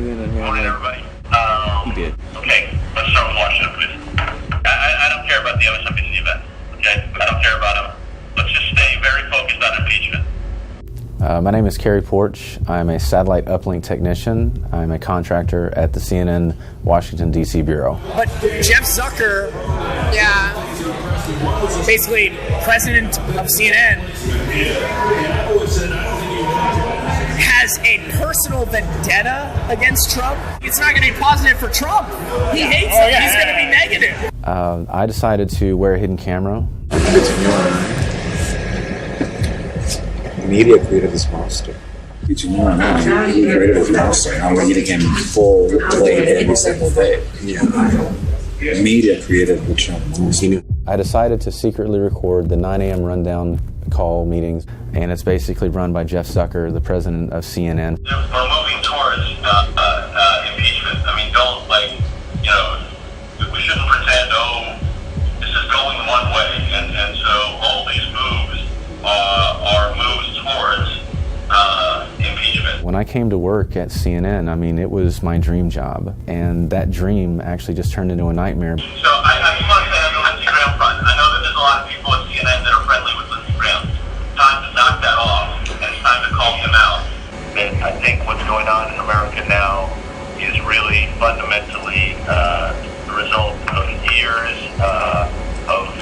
Morning, everybody. He did. Okay, let's start with Washington, please. I don't care about the MSNBC event, okay? I don't care about them. Let's just stay very focused on impeachment. My name is Kerry Porch. I'm a satellite uplink technician. I'm a contractor at the CNN Washington, D.C. Bureau. But Jeff Zucker, basically president of CNN, has a personal vendetta against Trump. It's not going to be positive for Trump. He hates him. He's going to be negative. I decided to wear a hidden camera. Media created this monster. Did you know he created this monster? And we're getting him full played every single day. Media created the Trump monster. I decided to secretly record the 9 a.m. rundown call meetings, and it's basically run by Jeff Zucker, the president of CNN. We're moving towards impeachment. I mean, don't, we shouldn't pretend, this is going one way, and so all these moves are moves towards impeachment. When I came to work at CNN, I mean, it was my dream job, and that dream actually just turned into a nightmare. So I just want to say on the Lindsey Graham front, I know that there's a lot of people at CNN that are friendly with Lindsey Graham. Time to knock that off, and it's time to call him out. And I think what's going on in America now is really fundamentally the result of years of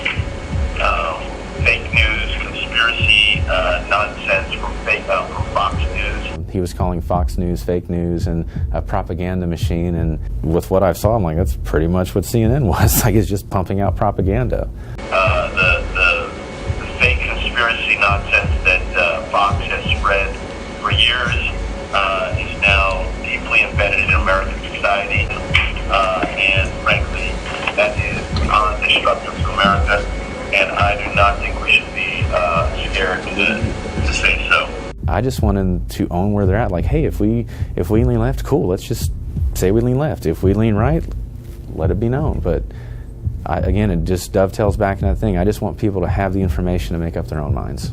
fake news, conspiracy, nonsense from Fox News. He was calling Fox News fake news and a propaganda machine, and with what I saw, I'm like, that's pretty much what CNN was. Like, it's just pumping out propaganda. The fake conspiracy nonsense that Fox has spread for years is now deeply embedded in American society, and frankly, that is beyond destructive to America, and I do not think we should be scared to say so. I just wanted to own where they're at. Like, hey, if we lean left, cool, let's just say we lean left. If we lean right, let it be known. But again, it just dovetails back in that thing. I just want people to have the information to make up their own minds.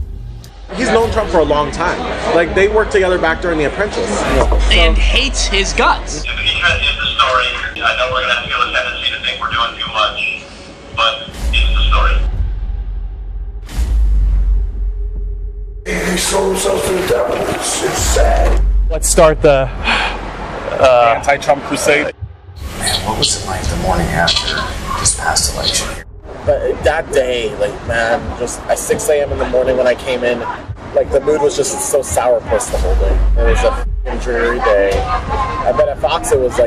He's known Trump for a long time. Like, they worked together back during The Apprentice. And hates his guts. Impeachment is the story. I know we're going to feel a tendency to think we're doing too much, but it's the story. They sold themselves to the devil. It's sad. Let's start the anti-Trump crusade. Man, what was it like the morning after this past election here? But that day, just at 6 a.m. in the morning when I came in, the mood was just so sourpuss the whole day. It was a f***ing dreary day. I bet at Fox it was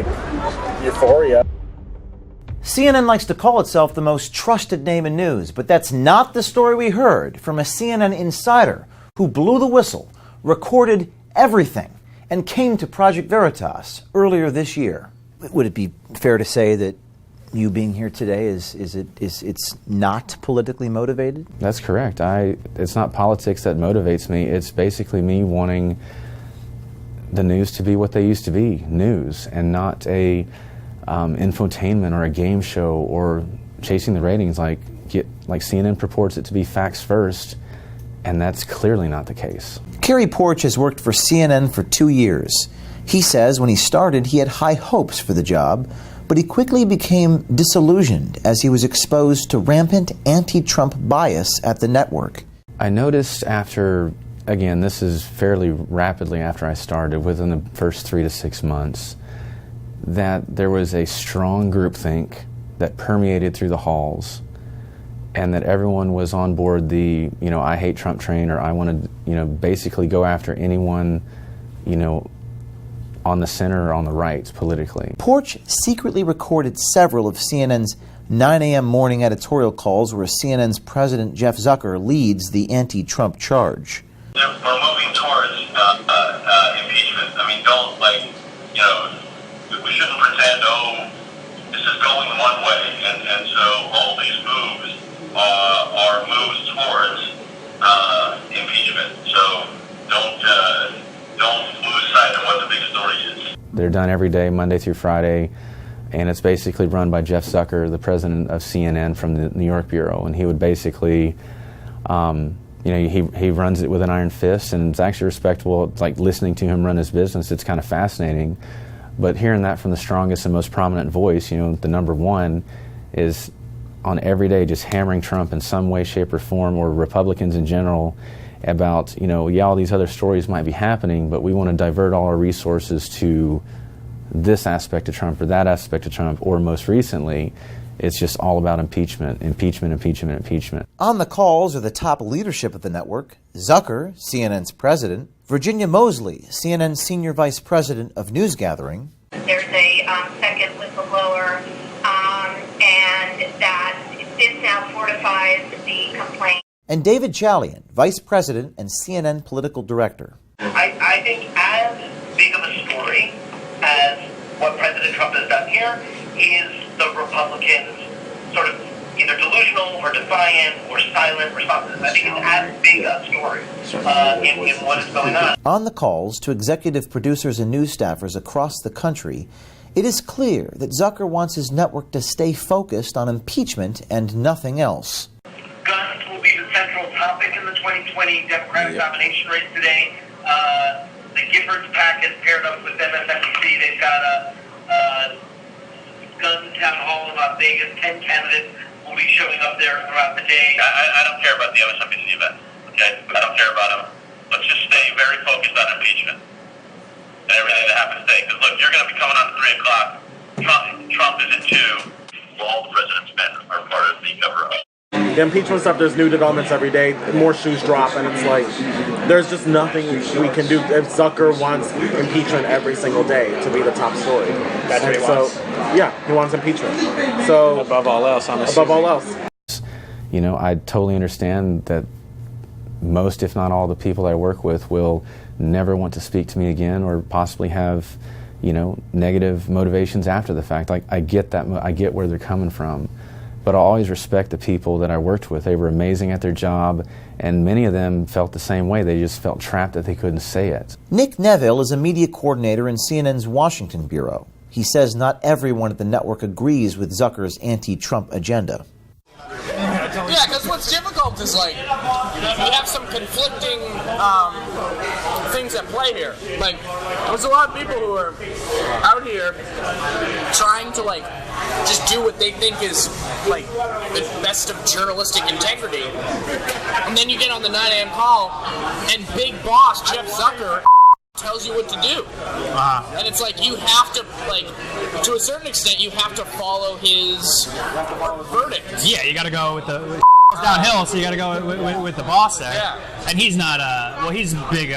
euphoria. CNN likes to call itself the most trusted name in news, but that's not the story we heard from a CNN insider who blew the whistle, recorded everything, and came to Project Veritas earlier this year. Would it be fair to say that you being here today it's not politically motivated? That's correct. It's not politics that motivates me. It's basically me wanting the news to be what they used to be, news, and not a infotainment or a game show or chasing the ratings like CNN purports it to be facts first, and that's clearly not the case. Kerry Porch has worked for CNN for 2 years. He says when he started, he had high hopes for the job, but he quickly became disillusioned as he was exposed to rampant anti-Trump bias at the network. I noticed after, again, this is fairly rapidly after I started, within the first 3 to 6 months, that there was a strong groupthink that permeated through the halls, and that everyone was on board the, I hate Trump train, or I want to, basically go after anyone, on the center or on the right politically. Porch secretly recorded several of CNN's 9 a.m. morning editorial calls where CNN's president Jeff Zucker leads the anti-Trump charge. We're moving towards impeachment. I mean, don't, we shouldn't pretend, this is going one way, and so all these moves are moves towards impeachment. So don't lose sight of what the big story is. They're done every day, Monday through Friday, and it's basically run by Jeff Zucker, the president of CNN from the New York Bureau, and he would basically, he runs it with an iron fist, and it's actually respectable. It's like listening to him run his business. It's kind of fascinating. But hearing that from the strongest and most prominent voice, the number one is on every day just hammering Trump in some way, shape, or form, or Republicans in general, about, all these other stories might be happening, but we want to divert all our resources to this aspect of Trump or that aspect of Trump, or most recently, it's just all about impeachment. On the calls are the top leadership of the network: Zucker, CNN's president; Virginia Mosley, CNN's senior vice president of news gathering. There's a second whistleblower, and that this now fortifies the complaint. And David Chalian, vice president and CNN political director. I think as big of a story as what President Trump has done here is the Republicans sort of either delusional or defiant or silent responses. I think it's as big a story in what is going on. On the calls to executive producers and news staffers across the country, it is clear that Zucker wants his network to stay focused on impeachment and nothing else. Guns will be the central topic in the 2020 Democratic nomination race today. The Giffords PAC has paired up with MSNBC. They've got a gun town hall in Las Vegas. 10 candidates will be showing up there throughout the day. I don't care about the MSNBC event, okay? I don't care about them. Let's just stay very focused on impeachment and everything that happens today. Because, look, you're going to be coming on at 3 o'clock. Trump is at 2. All the president's men are part of the cover-up. The impeachment stuff, there's new developments every day, more shoes drop, and it's like, there's just nothing we can do. If Zucker wants impeachment every single day to be the top story. That's what he wants. Yeah, he wants impeachment. So above all else, I totally understand that most, if not all, the people that I work with will never want to speak to me again, or possibly have, negative motivations after the fact. Like, I get that, I get where they're coming from. But I always respect the people that I worked with. They were amazing at their job, and many of them felt the same way. They just felt trapped that they couldn't say it. Nick Neville is a media coordinator in CNN's Washington bureau. He says not everyone at the network agrees with Zucker's anti-Trump agenda. Yeah, because what's difficult is, like, we have some conflicting things at play here. Like, there's a lot of people who are out here trying to, like, just do what they think is, like, the best of journalistic integrity. And then you get on the 9 a.m. call, and big boss Jeff Zucker tells you what to do. And it's like, you have to, like, to a certain extent, you have to follow his verdict. Yeah, you got to go with the downhill, so you got to go with the boss there. Yeah. And he's not, he's big.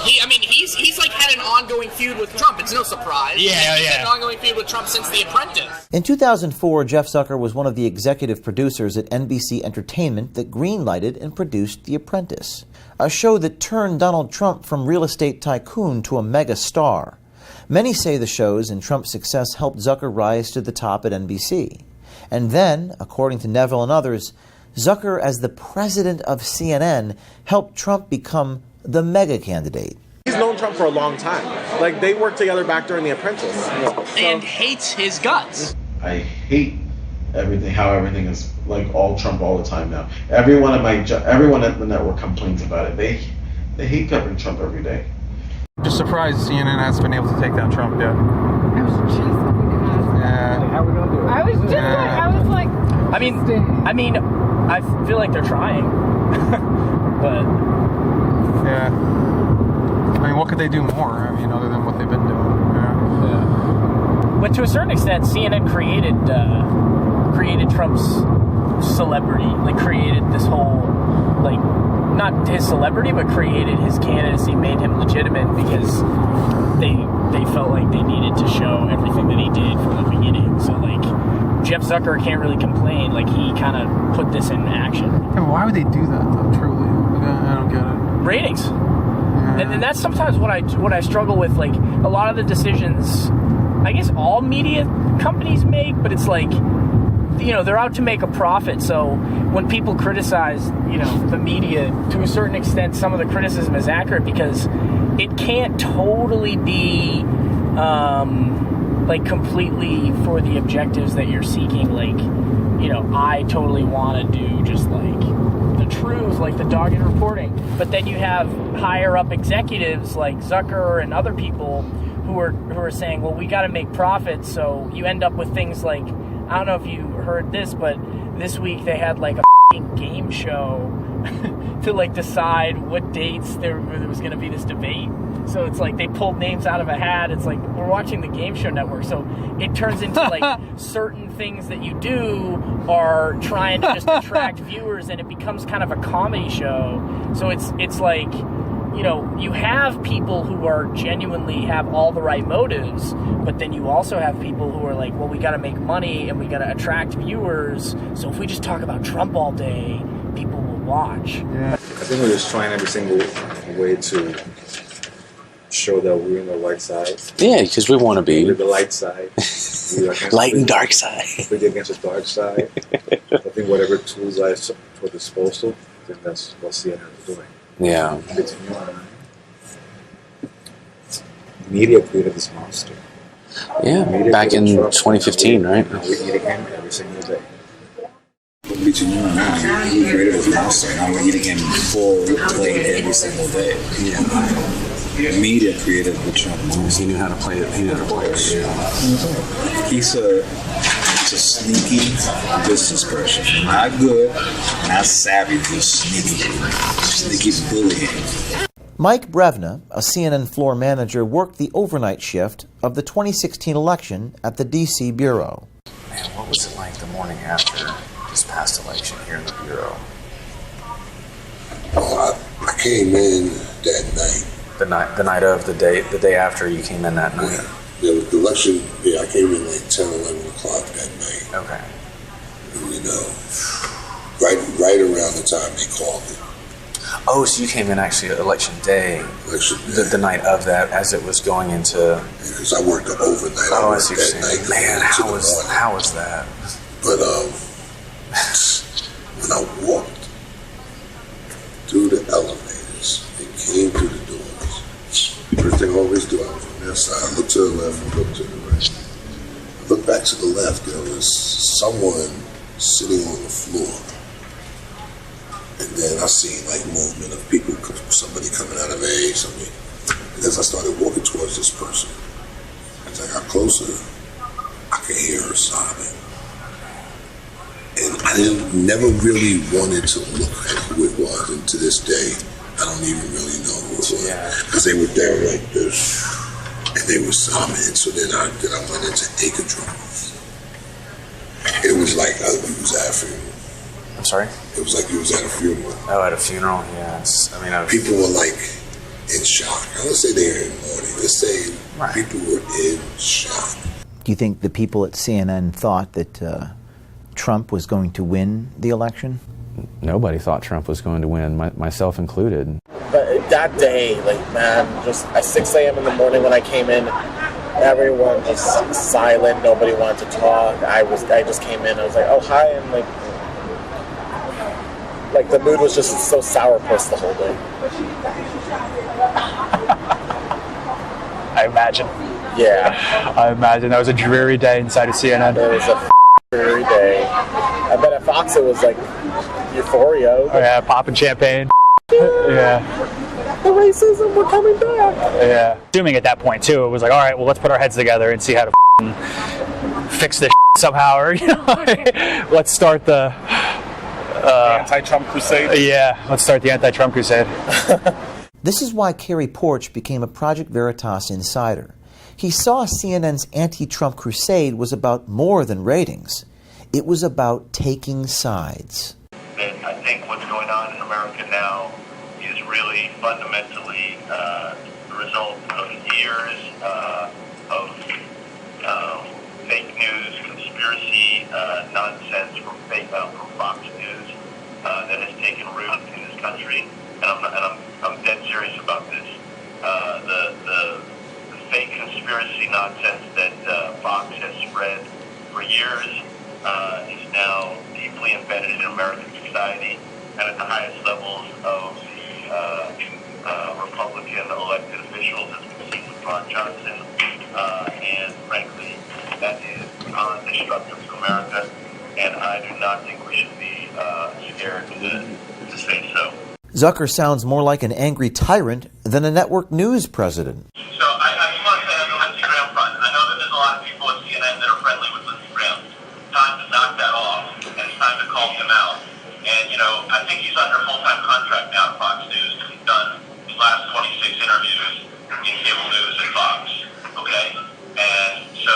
He's like had an ongoing feud with Trump. It's no surprise. He's had an ongoing feud with Trump since The Apprentice. In 2004, Jeff Zucker was one of the executive producers at NBC Entertainment that greenlighted and produced The Apprentice, a show that turned Donald Trump from real estate tycoon to a mega star. Many say the shows and Trump's success helped Zucker rise to the top at NBC. And then, according to Neville and others, Zucker, as the president of CNN, helped Trump become the mega candidate. He's known Trump for a long time. Like, they worked together back during The Apprentice. And hates his guts. I hate how everything is like all Trump all the time now. Everyone at the network complains about it. They hate covering Trump every day. Just surprised CNN hasn't been able to take down Trump yet. I was just How are we gonna do it? I was just like, I mean, I feel like they're trying, but yeah. I mean, what could they do more? I mean, other than what they've been doing. Yeah. But to a certain extent, CNN created Trump's celebrity, like created this whole, like, not his celebrity, but created his candidacy, made him legitimate because they felt like they needed to show everything that he did from the beginning. So, like, Jeff Zucker can't really complain. Like, he kind of put this in action. Yeah, why would they do that, though, truly? I don't get it. Ratings. And that's sometimes what I struggle with. Like, a lot of the decisions, I guess all media companies make, but it's like, they're out to make a profit. So when people criticize, the media, to a certain extent, some of the criticism is accurate because it can't totally be, like, completely for the objectives that you're seeking. Like, I totally want to do just, like, the truth, like the dogged reporting. But then you have higher up executives like Zucker and other people who are saying, well, we got to make profits, so you end up with things like, I don't know if you heard this, but this week they had like a f***ing game show to like decide what dates there was going to be this debate. So it's like they pulled names out of a hat. It's like we're watching the Game Show Network. So it turns into like certain things that you do are trying to just attract viewers, and it becomes kind of a comedy show. So it's like, you know, you have people who are genuinely have all the right motives, but then you also have people who are like, well, we got to make money and we got to attract viewers. So if we just talk about Trump all day, people will watch. Yeah, I think we're just trying every single way to show that we're on the light side. Yeah, because we want to be. We're the light side. Light and dark side. We're against the dark side. I think whatever tools I have at our disposal, I think that's what CNN is doing. Yeah. Media created this monster. Yeah, back in 2015, right? We're eating him every single day. Between you and I, he created this monster, and we're eating him full plate every single day. Yeah. Media created the Trump monster. He knew how to play it. He knew how to play it. He's a sneaky business person. Not good, not savvy, just sneaky bullying. Mike Brevna, a CNN floor manager, worked the overnight shift of the 2016 election at the D.C. Bureau. Man, what was it like the morning after this past election here in the Bureau? I came in that night. The night of the day after you came in that night? Yeah, the election, I came in like 10, 11 o'clock that night. Okay. And, you know, right around the time they called me. Oh, so you came in actually election day. The night of that, as it was going into. Because I worked the overnight. Oh, I see what you're saying. Man, how was that? But when I walked through the elevators and came through the doors, first thing I always do, I was on that side. I look to the left and look to the right. I look back to the left. There was someone sitting on the floor. And then I seen like movement of people, somebody coming out of A, somebody. And as I started walking towards this person, as I got closer, I could hear her sobbing. And I never really wanted to look at who it was. And to this day, I don't even really know who it was. Because they were there like this, and they were sobbing. And so then I went into accusations. It was like I was after. I'm sorry? It was like you was at a funeral. Oh, at a funeral? Yeah. People were like in shock. I don't say they were in mourning. Let's say people were in shock. Do you think the people at CNN thought that Trump was going to win the election? Nobody thought Trump was going to win, myself included. But that day, like, man, just at 6 a.m. in the morning when I came in, everyone just silent. Nobody wanted to talk. I just came in. I was like, oh, hi. And like the mood was just so sourpuss the whole day. I imagine. Yeah. I imagine that was a dreary day inside of CNN. It was a dreary day. I bet at Fox it was like euphoria. Oh yeah, popping champagne. Yeah. The racism, we're coming back. Yeah. Assuming at that point too, it was like, all right, well, let's put our heads together and see how to fix this somehow, or let's start the anti-Trump crusade. Yeah, let's start the anti-Trump crusade. This is why Kerry Porch became a Project Veritas insider. He saw CNN's anti-Trump crusade was about more than ratings. It was about taking sides. I think what's going on in America now is really fundamentally the result of years of fake news, conspiracy, nonsense from Fox News that has taken root in this country, and I'm dead serious about this. The fake conspiracy nonsense that Fox has spread for years is now deeply embedded in American society and at the highest levels of the Republican elected officials, as we've seen with Ron Johnson, and frankly, that is destructive to America, and I do not think we should be scared to say so. Zucker sounds more like an angry tyrant than a network news president. So I just want to say he's under full-time contract now at Fox News. He's done his last 26 interviews in cable news at Fox. Okay, and so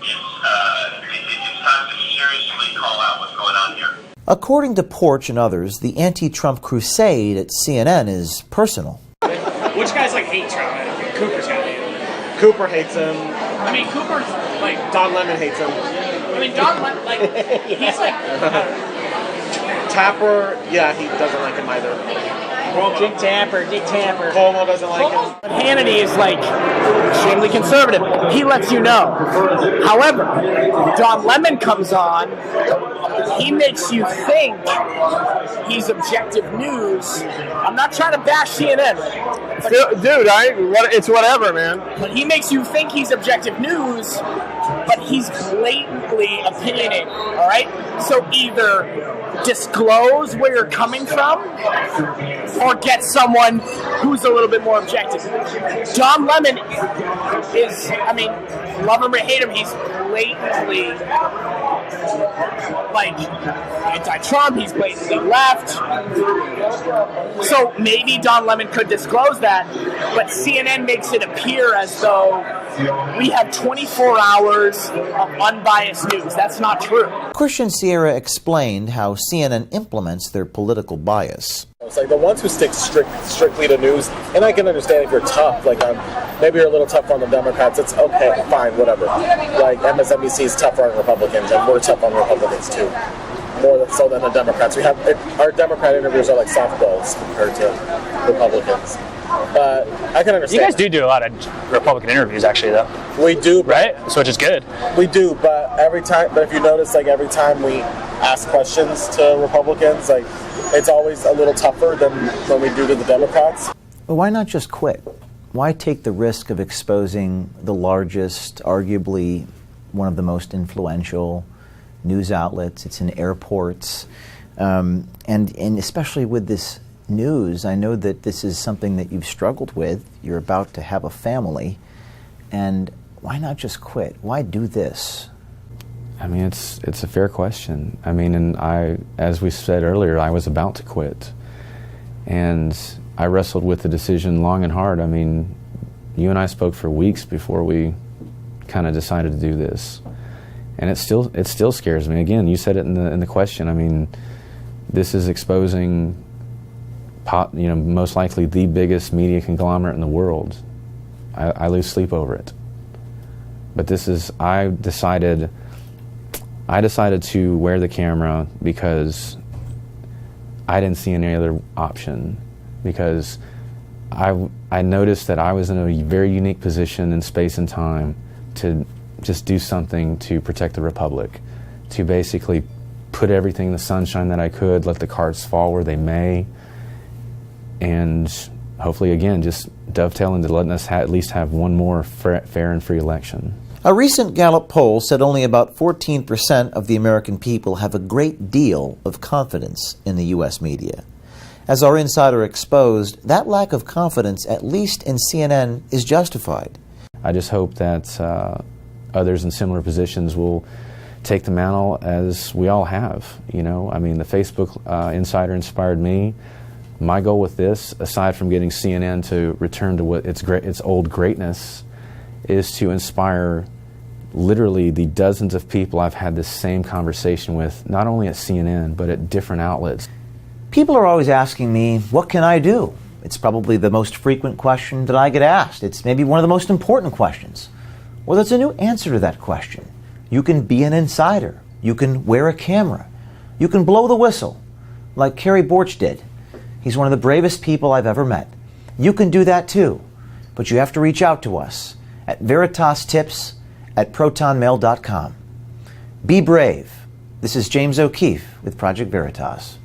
it's time to seriously call out what's going on here. According to Porch and others, the anti-Trump crusade at CNN is personal. Which guys like hate Trump? Cooper's got him. Cooper hates him. I mean, Cooper's like Don Lemon hates him. I mean, Don Lemon, like he's like Tapper, yeah, he doesn't like him either. Dick Tapper. Cuomo doesn't like him. Hannity is like extremely conservative. He lets you know. However, Don Lemon comes on. He makes you think he's objective news. I'm not trying to bash CNN, Dude, it's whatever, man. but he makes you think he's objective news, but he's blatantly opinionated. All right. So either disclose where you're coming from, or get someone who's a little bit more objective. Don Lemon is, I mean, love him or hate him, he's blatantly like anti-Trump, he's blatantly left. So maybe Don Lemon could disclose that, but CNN makes it appear as though we have 24 hours of unbiased news. That's not true. Christian Sierra explained how CNN implements their political bias. It's like the ones who stick strictly to news, and I can understand if you're tough, like maybe you're a little tough on the Democrats, it's okay, fine, whatever. Like MSNBC is tougher on Republicans, and we're tough on Republicans too. More so than the Democrats. Our Democrat interviews are like softballs compared to Republicans. But I can understand. You guys do a lot of Republican interviews, actually, though. We do, right? So which is good. We do, but if you notice, like every time we ask questions to Republicans, like it's always a little tougher than when we do to the Democrats. But why not just quit? Why take the risk of exposing the largest, arguably one of the most influential news outlets? It's in airports, and especially with this news, I know that this is something that you've struggled with. You're about to have a family, and why not just quit? Why do this? I mean, it's a fair question. I mean, and as we said earlier, I was about to quit, and I wrestled with the decision long and hard. I mean, you and I spoke for weeks before we kind of decided to do this, and it still scares me. Again, you said it in the question. I mean, this is exposing, most likely the biggest media conglomerate in the world. I lose sleep over it. But I decided to wear the camera because I didn't see any other option, because I noticed that I was in a very unique position in space and time to just do something to protect the Republic, to basically put everything in the sunshine that I could, let the cards fall where they may, and hopefully, again, just dovetail into letting us at least have one more fair and free election. A recent Gallup poll said only about 14% of the American people have a great deal of confidence in the U.S. media. As our insider exposed, that lack of confidence, at least in CNN, is justified. I just hope that others in similar positions will take the mantle as we all have. I mean, the Facebook insider inspired me. My goal with this, aside from getting CNN to return to what its old greatness, is to inspire literally the dozens of people I've had this same conversation with, not only at CNN, but at different outlets. People are always asking me, what can I do? It's probably the most frequent question that I get asked. It's maybe one of the most important questions. Well, there's a new answer to that question. You can be an insider. You can wear a camera. You can blow the whistle, like Kerry Borch did. He's one of the bravest people I've ever met. You can do that too, but you have to reach out to us at veritastips@protonmail.com. Be brave. This is James O'Keefe with Project Veritas.